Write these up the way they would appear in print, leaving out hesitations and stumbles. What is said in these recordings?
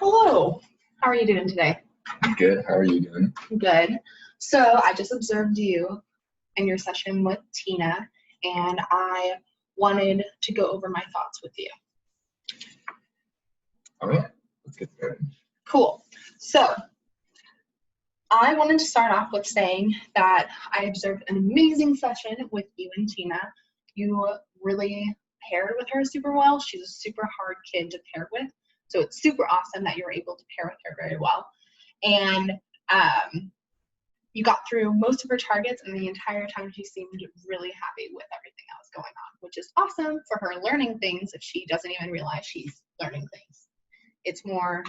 Hello, how are you doing today? I'm good. How are you doing? Good. So I just observed you in your session with Tina, and I wanted to go over my thoughts with you. All right, let's get started. Cool. So I wanted to start off with saying that I observed an amazing session with you and Tina. You really paired with her super well. She's a super hard kid to pair with. So it's super awesome that you're able to pair with her very well. And you got through most of her targets, and the entire time she seemed really happy with everything that was going on, which is awesome for her learning things if she doesn't even realize she's learning things. It's more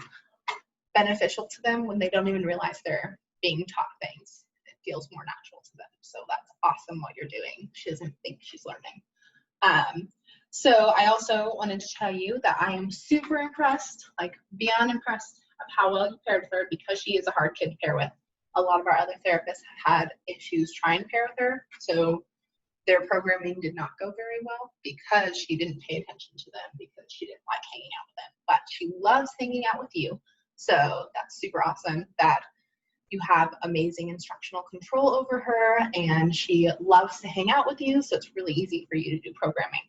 beneficial to them when they don't even realize they're being taught things. It feels more natural to them. So that's awesome what you're doing. She doesn't think she's learning. So I also wanted to tell you that I am super impressed, like beyond impressed of how well you paired with her, because she is a hard kid to pair with. A lot of our other therapists had issues trying to pair with her, so their programming did not go very well because she didn't pay attention to them, because she didn't like hanging out with them. But she loves hanging out with you, so that's super awesome that you have amazing instructional control over her, and she loves to hang out with you, so it's really easy for you to do programming.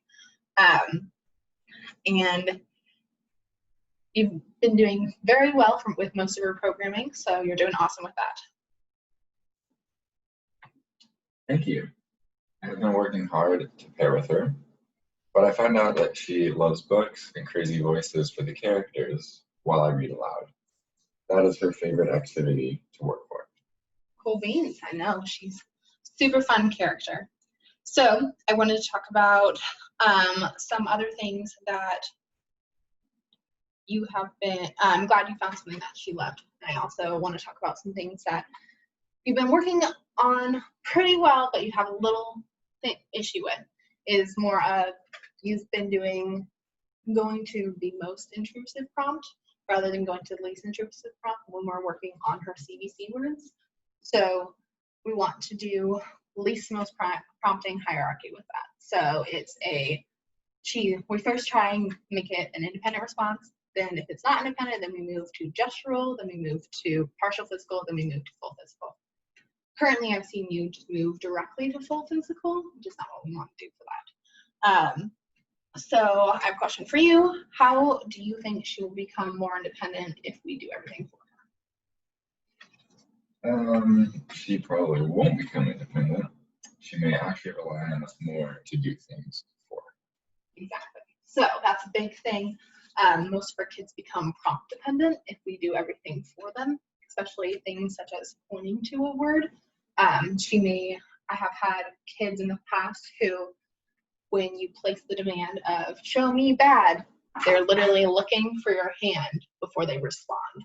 And you've been doing very well with most of her programming, so you're doing awesome with that. Thank you. I've been working hard to pair with her, but I found out that she loves books and crazy voices for the characters while I read aloud. That is her favorite activity to work for. Cool beans. I know, she's a super fun character. So I wanted to talk about some other things that you have been, I'm glad you found something that she loved. And I also want to talk about some things that you've been working on pretty well, but you have a little issue with, is more of you've been going to the most intrusive prompt rather than going to the least intrusive prompt when we're working on her CBC words. So we want to do least most prompting hierarchy with that. So it's we first try and make it an independent response. Then if it's not independent, then we move to gestural, then we move to partial physical, then we move to full physical. Currently, I've seen you just move directly to full physical, which is not what we want to do for that. So I have a question for you. How do you think she will become more independent if we do everything for her? She probably won't become independent. She may actually rely on us more to do things for her. Exactly. So that's a big thing. Most of our kids become prompt dependent if we do everything for them, especially things such as pointing to a word. I have had kids in the past who, when you place the demand of show me bad, they're literally looking for your hand before they respond.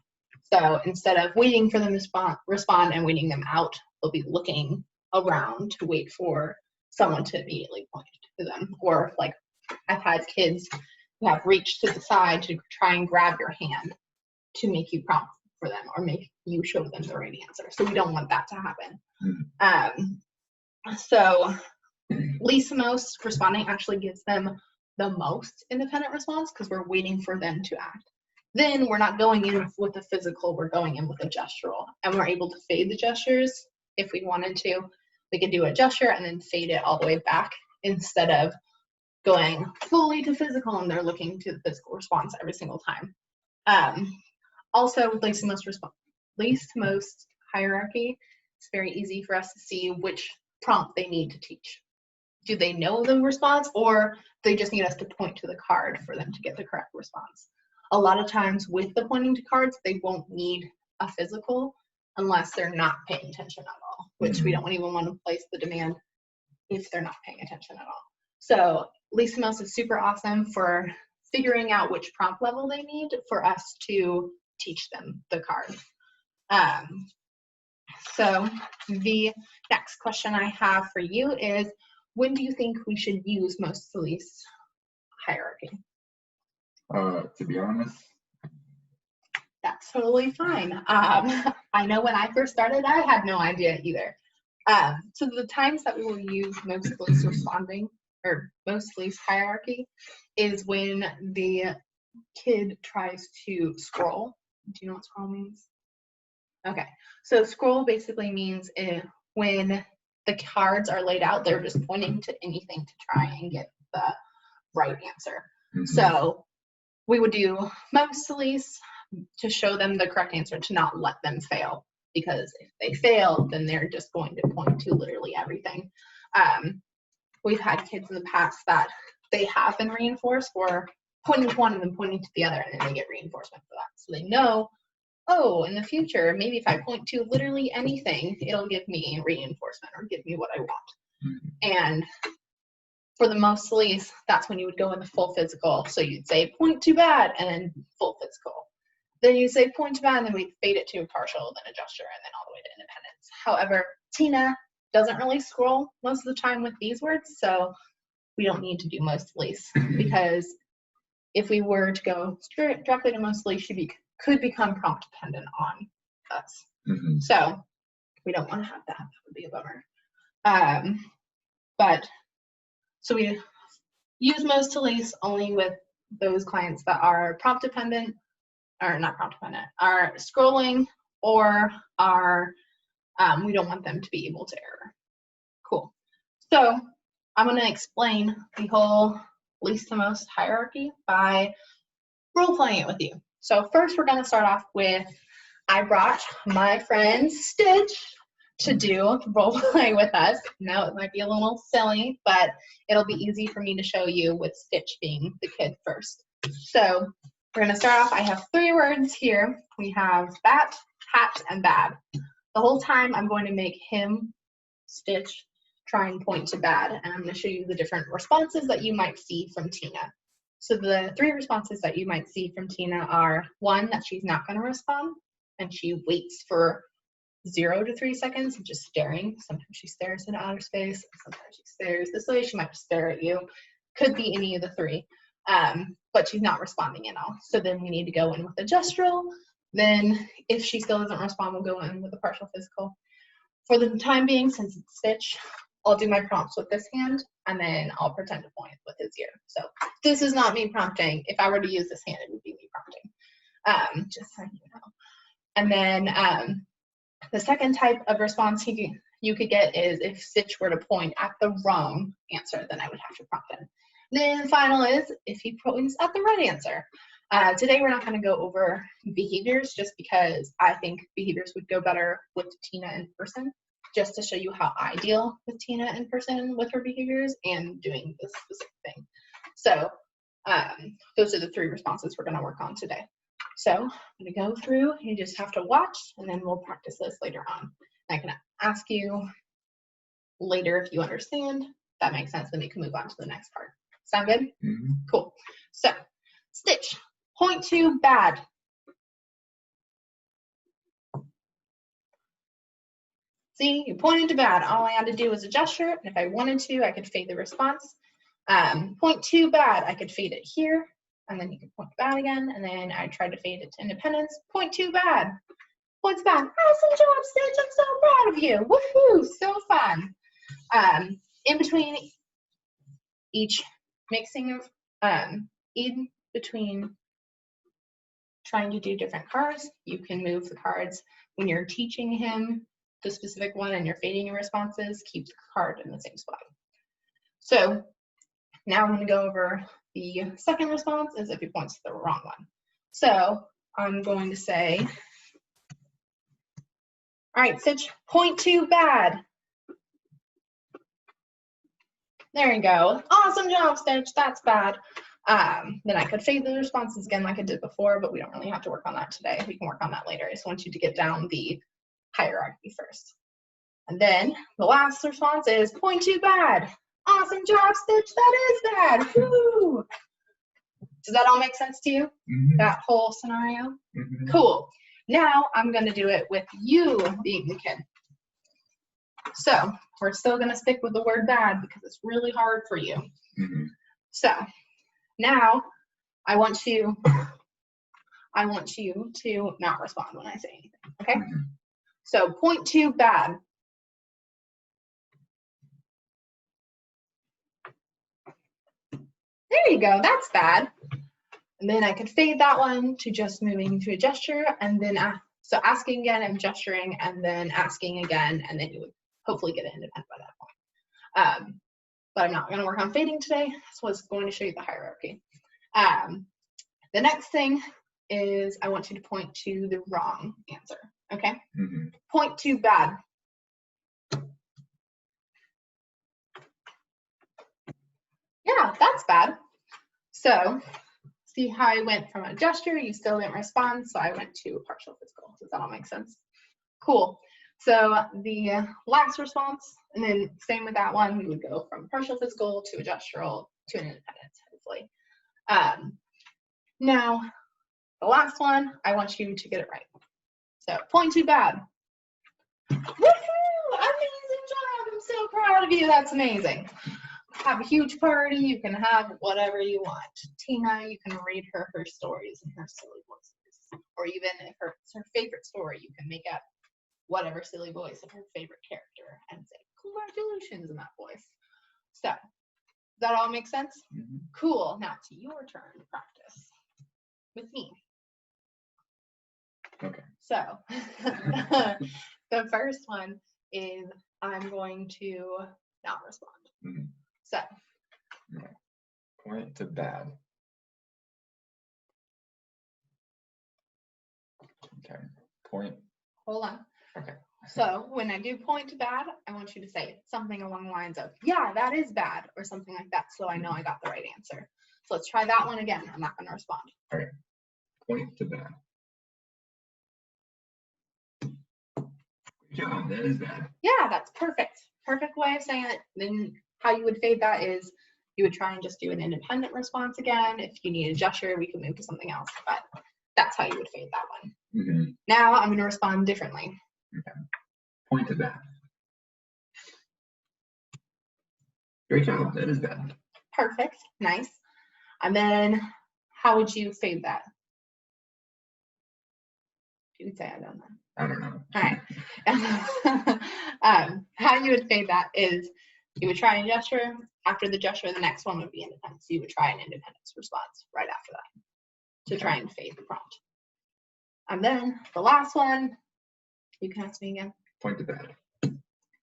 So instead of waiting for them to respond and waiting them out, they'll be looking around to wait for someone to immediately point to them. Or like I've had kids who have reached to the side to try and grab your hand to make you prompt for them or make you show them the right answer. So we don't want that to happen. So least most responding actually gives them the most independent response because we're waiting for them to act. Then we're not going in with the physical, we're going in with the gestural, and we're able to fade the gestures if we wanted to. We could do a gesture and then fade it all the way back instead of going fully to physical and they're looking to the physical response every single time. Also, with least most hierarchy, it's very easy for us to see which prompt they need to teach. Do they know the response, or they just need us to point to the card for them to get the correct response? A lot of times with the pointing to cards, they won't need a physical unless they're not paying attention at all, which we don't even want to place the demand if they're not paying attention at all. So least most is super awesome for figuring out which prompt level they need for us to teach them the card. So the next question I have for you is, when do you think we should use most to least hierarchy? To be honest, that's totally fine. I know when I first started, I had no idea either. So the times that we will use most least responding or most least hierarchy is when the kid tries to scroll Do you know what scroll means? Okay, so scroll basically means when the cards are laid out, they're just pointing to anything to try and get the right answer. So we would do most to least to show them the correct answer, to not let them fail, because if they fail, then they're just going to point to literally everything. We've had kids in the past that they have been reinforced for pointing to one and then pointing to the other, and then they get reinforcement for that. So they know, oh, in the future, maybe if I point to literally anything, it'll give me reinforcement or give me what I want. And for the most to least, that's when you would go in the full physical. So you'd say point to bad and then full physical. Then you say point to bad, and then we'd fade it to a partial, then a gesture, and then all the way to independence. However, Tina doesn't really scroll most of the time with these words, so we don't need to do most to least, because if we were to go directly to most to least, she could become prompt dependent on us. So we don't want to have that. That would be a bummer. So we use most to least only with those clients that are prompt dependent, or not prompt dependent, are scrolling, or are we don't want them to be able to error. Cool. So I'm going to explain the whole least to most hierarchy by role playing it with you. So first we're going to start off with, I brought my friend Stitch to do role play with us. Now it might be a little silly, but it'll be easy for me to show you with Stitch being the kid first. So we're going to start off, I have 3 words here. We have bat, hat, and bad. The whole time I'm going to make him, Stitch, try and point to bad, and I'm going to show you the different responses that you might see from Tina. So the 3 responses that you might see from Tina are, 1, that she's not going to respond, and she waits for 0 to 3 seconds, just staring. Sometimes she stares into outer space, sometimes she stares this way, she might just stare at you. Could be any of the 3, but she's not responding at all. So then we need to go in with a gestural. Then if she still doesn't respond, we'll go in with a partial physical. For the time being, since it's Stitch, I'll do my prompts with this hand, and then I'll pretend to point with his ear. So this is not me prompting. If I were to use this hand, it would be me prompting, just so you know. And then the second type of response you could get is if Stitch were to point at the wrong answer, then I would have to prompt him. Then the final is if he points at the right answer. Today we're not going to go over behaviors, just because I think behaviors would go better with Tina in person, just to show you how I deal with Tina in person with her behaviors and doing this specific thing. So those are the 3 responses we're going to work on today. So I'm going to go through, you just have to watch, and then we'll practice this later on. I can ask you later if you understand. If that makes sense, then we can move on to the next part. Sound good? Cool. So Stitch, point to bad. See, you pointed to bad. All I had to do was a gesture, and if I wanted to, I could fade the response. Point to bad, I could fade it here, and then you could point to bad again, and then I tried to fade it to independence. Point to bad. Points bad. Awesome job, Stitch. I'm so proud of you. Woohoo! So fun. In between each mixing of, in between trying to do different cards, you can move the cards when you're teaching him the specific one and you're fading your responses, keep the card in the same spot. So now I'm going to go over the second response is if he points to the wrong one. So I'm going to say, all right, Stitch, point to bad. There you go. Awesome job, Stitch. That's bad. Then I could fade the responses again like I did before, but we don't really have to work on that today. We can work on that later. I just want you to get down the hierarchy first. And then the last response is point to bad. Awesome job, Stitch. That is bad. Woo! Does that all make sense to you? That whole scenario? Cool. Now I'm going to do it with you being the kid. So we're still going to stick with the word bad because it's really hard for you. So now I want you to not respond when I say anything, okay? So point to bad. There you go, that's bad. And then I could fade that one to just moving to a gesture, and then so asking again and gesturing, and then asking again, and then you would hopefully get it independent by that point. But I'm not going to work on fading today, so I was going to show you the hierarchy. The next thing is I want you to point to the wrong answer, okay? Mm-hmm. Point to bad. Yeah, that's bad. So see how I went from a gesture, you still didn't respond, so I went to a partial physical. Does that all make sense? Cool. So the last response, and then same with that one, we would go from partial physical to a gestural to an independence, hopefully. Now, the last one, I want you to get it right. So point to bad. Woohoo! Amazing job! I'm so proud of you. That's amazing. Have a huge party. You can have whatever you want. Tina, you can read her stories in her silly voices. Or even if it's her favorite story, you can make up whatever silly voice of her favorite character and say, congratulations in that voice. So, does that all make sense? Mm-hmm. Cool. Now it's your turn to practice with me. Okay. So, the first one is I'm going to not respond. Mm-hmm. So, Okay. Point to bad. Okay. Point. hold on. Okay. So when I do point to bad, I want you to say something along the lines of, yeah, that is bad, or something like that, so I know I got the right answer. So let's try that one again. I'm not going to respond. All right. Point to bad. Good job. That is bad. Yeah, that's perfect. Perfect way of saying it. Then how you would fade that is you would try and just do an independent response again. If you need a gesture, we can move to something else, but that's how you would fade that one. Mm-hmm. Now I'm going to respond differently. Okay. Point to bad. Great job. That is bad. Perfect. Nice. And then how would you fade that? You would say I don't know. I don't know. All right. How you would fade that is you would try a gesture. After the gesture, the next one would be independence. You would try an independence response right after that to try and fade the prompt. And then the last one, you can ask me again. Point to bad.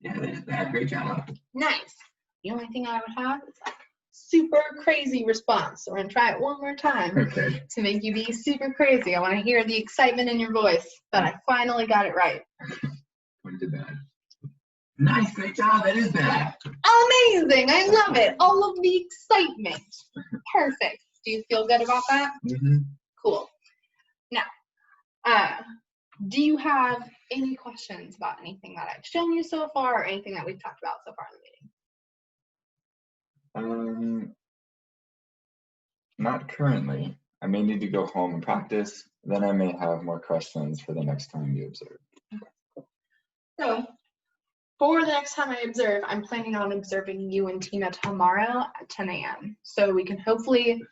Yeah, that is bad. Great job. Nice. The only thing I would have is like super crazy response. So we're gonna try it one more time Okay. to make you be super crazy. I want to hear the excitement in your voice that I finally got it right. Point to bad. Nice. Great job. That is bad. Amazing. I love it. All of the excitement. Perfect. Do you feel good about that? Mm-hmm. Cool. Now, do you have any questions about anything that I've shown you so far or anything that we've talked about so far in the meeting? Not currently. I may need to go home and practice. Then I may have more questions for the next time you observe. So, for the next time I observe, I'm planning on observing you and Tina tomorrow at 10 a.m. So we can hopefully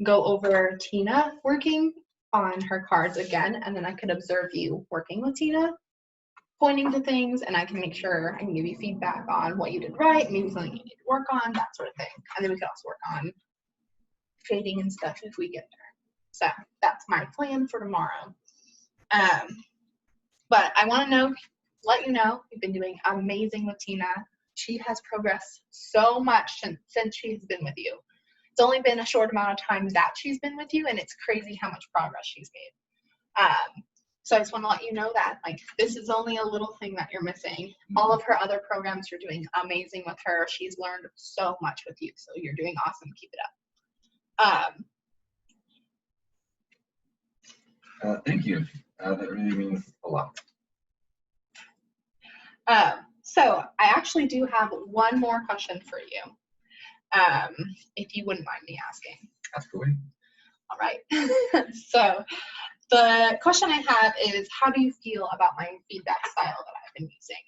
go over Tina working on her cards again, and then I could observe you working with Tina, pointing to things, and I can make sure I can give you feedback on what you did right, maybe something you need to work on, that sort of thing. And then we can also work on fading and stuff if we get there. So that's my plan for tomorrow. But I want to let you know, we've been doing amazing with Tina. She has progressed so much since she's been with you. It's only been a short amount of time that she's been with you, and it's crazy how much progress she's made. So I just want to let you know that, like, this is only a little thing that you're missing. All of her other programs, you're doing amazing with her. She's learned so much with you, so you're doing awesome. Keep it up. Thank you. That really means a lot. So I actually do have one more question for you, if you wouldn't mind me asking. Absolutely. All right. So the question I have is, how do you feel about my feedback style that I've been using?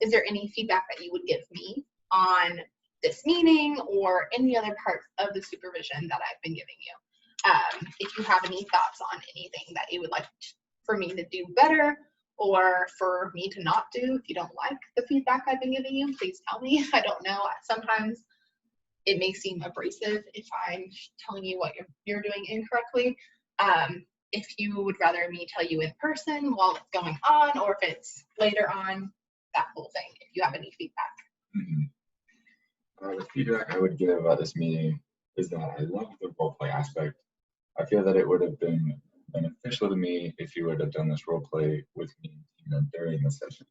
Is there any feedback that you would give me on this meeting or any other parts of the supervision that I've been giving you? If you have any thoughts on anything that you would like for me to do better or for me to not do, if you don't like the feedback I've been giving you, please tell me. I don't know. Sometimes it may seem abrasive if I'm telling you what you're doing incorrectly. If you would rather me tell you in person while it's going on, or if it's later on, that whole thing, if you have any feedback. The feedback I would give at this meeting is that I love the role play aspect. I feel that it would have been beneficial to me if you would have done this role play with me during the session.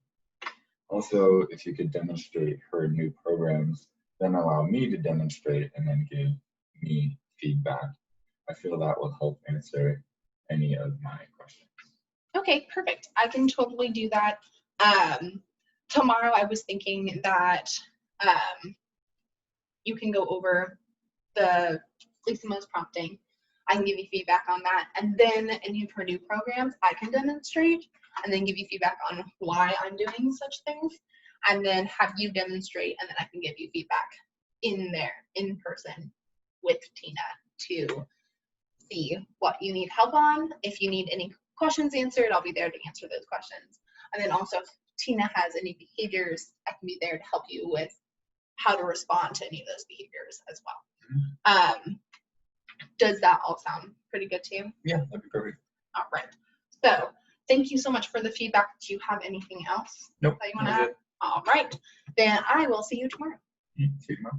Also, if you could demonstrate her new programs, then allow me to demonstrate and then give me feedback. I feel that will help answer any of my questions. Okay, perfect. I can totally do that. Tomorrow I was thinking that you can go over the Lisa Mo's prompting. I can give you feedback on that. And then any of her new programs, I can demonstrate and then give you feedback on why I'm doing such things. And then have you demonstrate, and then I can give you feedback in there, in person with Tina to see what you need help on. If you need any questions answered, I'll be there to answer those questions. And then also if Tina has any behaviors, I can be there to help you with how to respond to any of those behaviors as well. Does that all sound pretty good to you? Yeah, that'd be perfect. All right. So thank you so much for the feedback. Do you have anything else Nope, that you want to add? All right. Then I will see you tomorrow. See you tomorrow.